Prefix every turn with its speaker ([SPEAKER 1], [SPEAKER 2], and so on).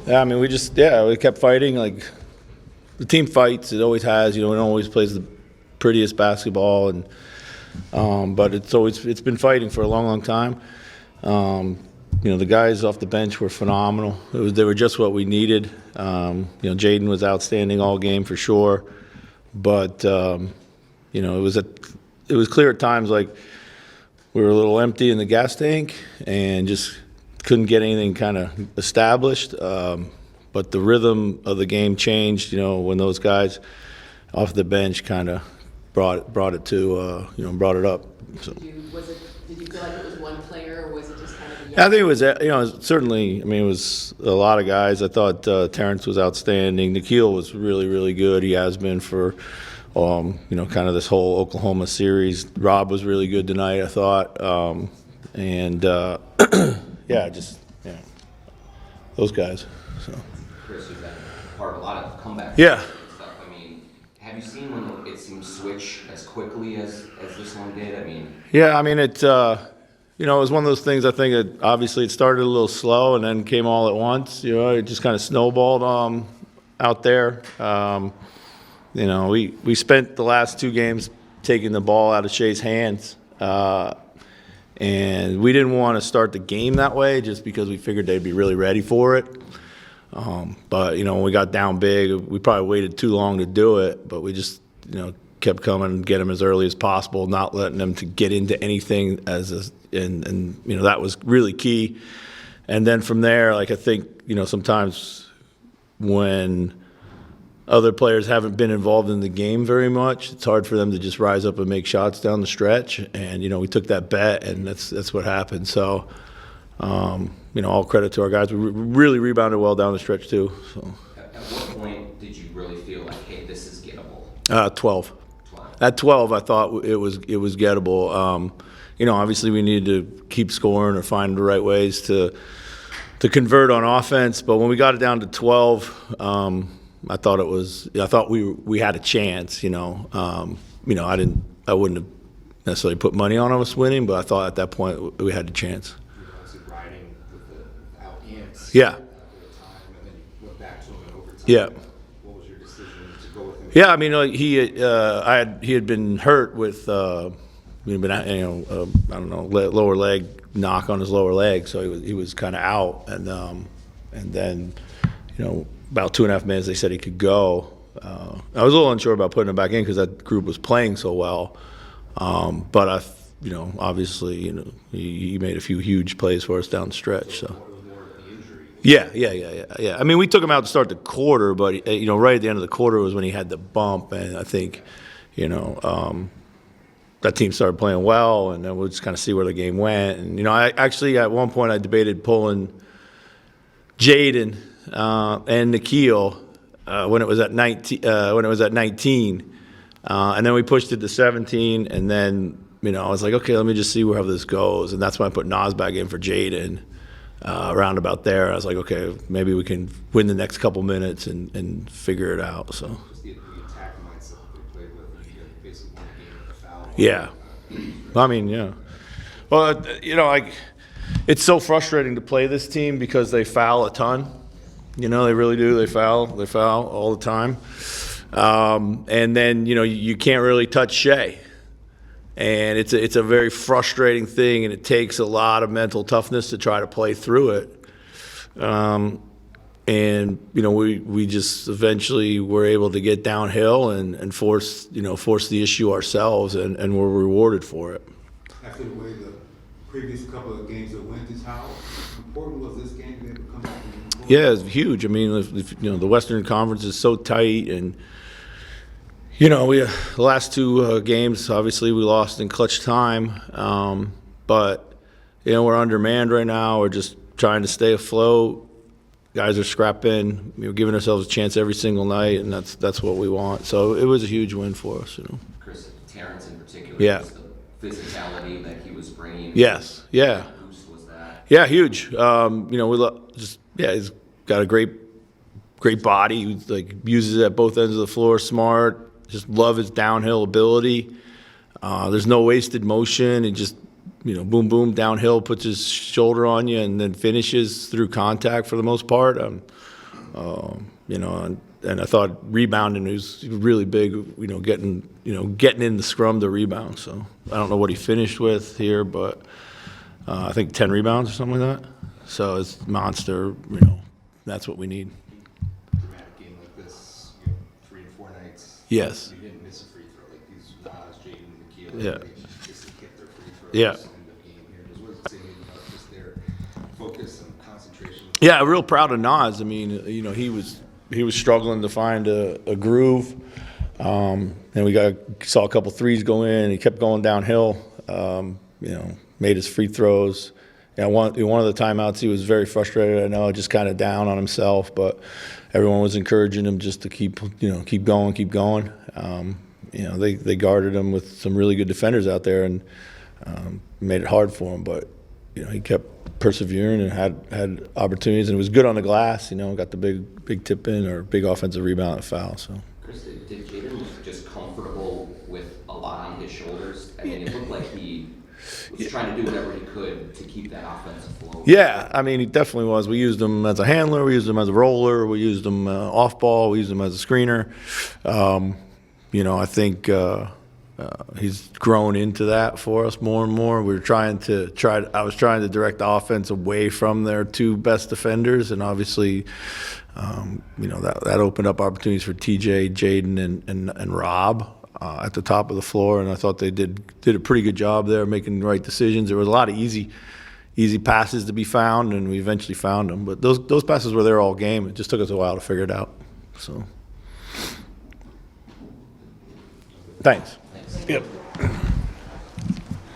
[SPEAKER 1] Yeah, I mean, we kept fighting. Like, the team fights. It always has. It always plays the prettiest basketball, but it's been fighting for a long, long time. The guys off the bench were phenomenal. They were just what we needed. Jaden was outstanding all game for sure, but it was clear at times like we were a little empty in the gas tank and just couldn't get anything kind of established. But the rhythm of the game changed, when those guys off the bench kind of brought it up. So.
[SPEAKER 2] Did you feel like it was one player, or was it just kind of
[SPEAKER 1] I think it was, certainly, it was a lot of guys. I thought Terrence was outstanding. Nikhil was really, really good. He has been for, kind of this whole Oklahoma series. Rob was really good tonight, I thought. Those guys. So.
[SPEAKER 3] Chris, you've been part of a lot of comebacks.
[SPEAKER 1] Yeah.
[SPEAKER 3] Stuff. I mean, have you seen when it seems switch as quickly as this one did? I mean.
[SPEAKER 1] Yeah, I mean it was one of those things. I think obviously it started a little slow and then came all at once. It just kind of snowballed out there. We spent the last 2 games taking the ball out of Shea's hands. And we didn't want to start the game that way just because we figured they'd be really ready for it. But, when we got down big, we probably waited too long to do it. But we just, kept coming and get them as early as possible, not letting them to get into anything and that was really key. And then from there, like I think, sometimes when other players haven't been involved in the game very much, it's hard for them to just rise up and make shots down the stretch. And, we took that bet, and that's what happened. So, all credit to our guys. We really rebounded well down the stretch, too. So.
[SPEAKER 3] At what point did you really feel like, hey, this is gettable?
[SPEAKER 1] 12. At 12, I thought it was gettable. Obviously we needed to keep scoring or find the right ways to convert on offense. But when we got it down to 12, I thought we had a chance. I wouldn't have necessarily put money on us winning, but I thought at that point we had a chance.
[SPEAKER 4] You were obviously riding without ants.
[SPEAKER 1] Yeah.
[SPEAKER 4] And then you went back to him in overtime.
[SPEAKER 1] Yeah.
[SPEAKER 4] What was your decision to go with him?
[SPEAKER 1] Yeah, I mean, he had been hurt with lower leg knock on his lower leg, so he was kind of out, and then about 2.5 minutes they said he could go. I was a little unsure about putting him back in because that group was playing so well, but obviously he made a few huge plays for us down the stretch. So. Yeah. I mean, we took him out to start the quarter, but right at the end of the quarter was when he had the bump, and I think, that team started playing well, and then we'll just kind of see where the game went. And I actually at one point I debated pulling Jaden and Nikhil when it was at 19. And then we pushed it to 17, and then I was like, okay, let me just see where this goes, and that's when I put Nas back in for Jaden. Around about there, I was like, okay, maybe we can win the next couple minutes and figure it out. So.
[SPEAKER 4] The attack mindset they played with, basically won the game with a foul.
[SPEAKER 1] Yeah, I mean, yeah. Well, it's so frustrating to play this team because they foul a ton. They really do. They foul all the time, and then you can't really touch Shea. And it's a very frustrating thing, and it takes a lot of mental toughness to try to play through it. We just eventually were able to get downhill and force the issue ourselves, and we're rewarded for it.
[SPEAKER 5] After the way the previous couple of games that went, how important was this game to be able to come back and win?
[SPEAKER 1] Yeah, it's huge. I mean, the Western Conference is so tight, and the last 2 games, obviously, we lost in clutch time. But we're undermanned right now. We're just trying to stay afloat. Guys are scrapping. We're giving ourselves a chance every single night, and that's what we want. So it was a huge win for us.
[SPEAKER 3] Chris, Terrence in particular.
[SPEAKER 1] Yeah.
[SPEAKER 3] Just the physicality that he was bringing.
[SPEAKER 1] Yes. Yeah.
[SPEAKER 3] What boost was that?
[SPEAKER 1] Yeah, huge. He's got a great body. He uses it at both ends of the floor. Smart. Just love his downhill ability. There's no wasted motion. He just, boom, boom, downhill, puts his shoulder on you, and then finishes through contact for the most part. You know, and I thought rebounding he was really big. You know, getting in the scrum to rebound. So I don't know what he finished with here, but I think 10 rebounds or something like that. So it's monster. You know, that's what we need.
[SPEAKER 4] Dramatic game like this, 3 and 4 nights.
[SPEAKER 1] Yes.
[SPEAKER 4] You didn't miss a free throw like these Nas, Jaden, Nikhil.
[SPEAKER 1] Yeah.
[SPEAKER 4] They just hit their free throws.
[SPEAKER 1] Yeah.
[SPEAKER 4] End of game here. Just what does it say about just their focus and concentration?
[SPEAKER 1] Yeah, real proud of Nas. I mean, you know, he was struggling to find a groove, and we saw a couple threes go in. He kept going downhill. You know, made his free throws. Yeah, one of the timeouts, he was very frustrated. I know, just kind of down on himself, but everyone was encouraging him just to keep going. You know, they guarded him with some really good defenders out there and made it hard for him. But you know, he kept persevering and had opportunities, and it was good on the glass. You know, got the big tip in or big offensive rebound and foul. So.
[SPEAKER 3] Chris, did Jaden look just comfortable with a lot on his shoulders? I mean, it looked like he was trying to do whatever he could to keep that offense afloat.
[SPEAKER 1] Yeah, I mean, he definitely was. We used him as a handler. We used him as a roller. We used him off ball. We used him as a screener. You know, I think he's grown into that for us more and more. I was trying to direct the offense away from their two best defenders, and obviously, you know, that opened up opportunities for TJ, Jaden, and Rob at the top of the floor. And I thought they did a pretty good job there, making the right decisions. There was a lot of easy passes to be found, and we eventually found them. But those passes were there all game. It just took us a while to figure it out. So, thanks.
[SPEAKER 3] Thanks.
[SPEAKER 1] Yep.